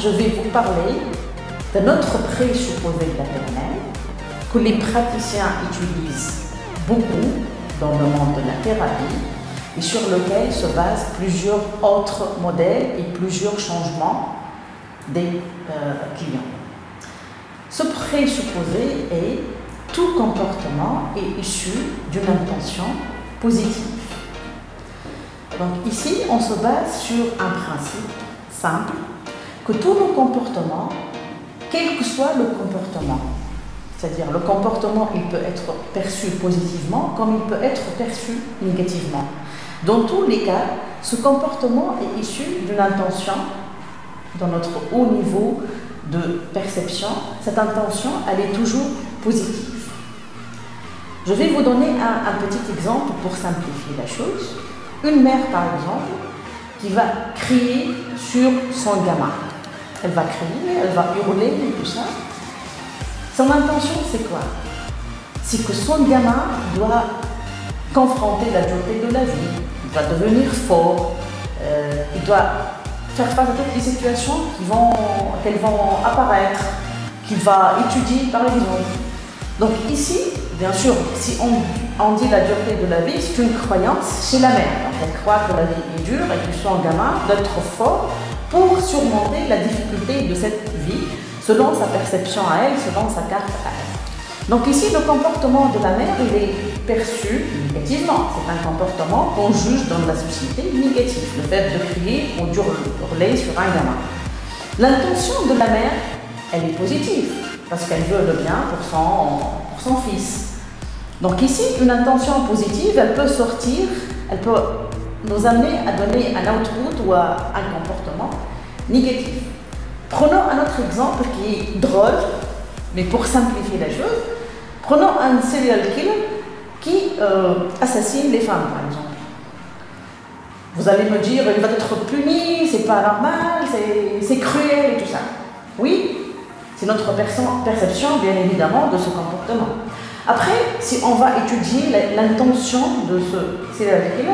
je vais vous parler d'un autre présupposé de la PNL que les praticiens utilisent beaucoup dans le monde de la thérapie et sur lequel se basent plusieurs autres modèles et plusieurs changements des clients. Ce présupposé est tout comportement est issu d'une intention positive. Donc ici, on se base sur un principe simple, que tous nos comportements, quel que soit le comportement, c'est-à-dire le comportement, il peut être perçu positivement comme il peut être perçu négativement. Dans tous les cas, ce comportement est issu d'une intention dans notre haut niveau de perception. Cette intention, elle est toujours positive. Je vais vous donner un petit exemple pour simplifier la chose. Une mère, par exemple, qui va crier sur son gamin. Elle va crier, elle va hurler et tout ça. Son intention, c'est quoi? C'est que son gamin doit confronter la dureté de la vie, il doit devenir fort, il doit faire face à toutes les situations qu'elles vont apparaître, qu'il va étudier par exemple. Donc ici, bien sûr, si on dit la dureté de la vie, c'est une croyance chez la mère. Donc elle croit que la vie est dure et que son gamin doit être fort pour surmonter la difficulté de cette vie, selon sa perception à elle, selon sa carte à elle. Donc ici, le comportement de la mère, il est perçu négativement. C'est un comportement qu'on juge dans la société négatif, le fait de crier ou d'hurler sur un gamin. L'intention de la mère, elle est positive, parce qu'elle veut le bien pour son fils. Donc ici, une intention positive, elle peut sortir, elle peut nous amener à donner un output ou à un comportement négatif. Prenons un autre exemple qui est drôle, mais pour simplifier la chose, prenons un serial killer qui assassine les femmes, par exemple. Vous allez me dire, il va être puni, c'est pas normal, c'est cruel et tout ça. Oui, c'est notre perception, bien évidemment, de ce comportement. Après, si on va étudier l'intention de ce serial killer,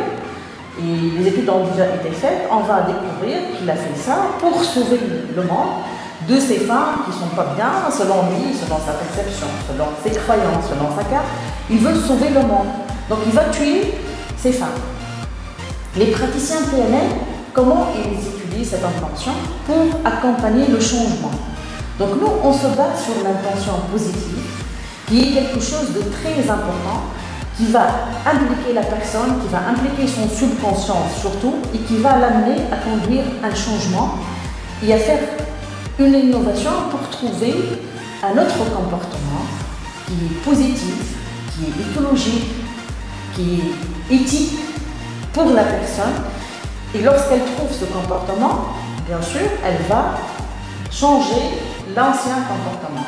et les études ont déjà été faites, on va découvrir qu'il a fait ça pour sauver le monde de ces femmes qui ne sont pas bien, selon lui, selon sa perception, selon ses croyances, selon sa carte. Il veut sauver le monde. Donc il va tuer ces femmes. Les praticiens PNL, comment ils utilisent cette intention pour accompagner le changement? Donc nous, on se base sur l'intention positive, qui est quelque chose de très important, qui va impliquer la personne, qui va impliquer son subconscient surtout, et qui va l'amener à conduire un changement et à faire une innovation pour trouver un autre comportement qui est positif, qui est écologique, qui est éthique pour la personne. Et lorsqu'elle trouve ce comportement, bien sûr, elle va changer l'ancien comportement.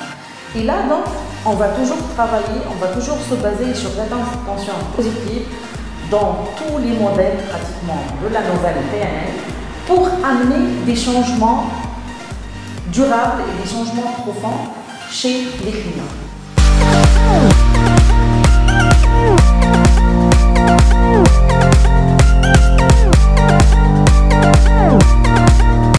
Et là, donc, on va toujours travailler, on va toujours se baser sur cette intention positive dans tous les modèles pratiquement de la nouvelle PNL pour amener des changements durables et des changements profonds chez les clients.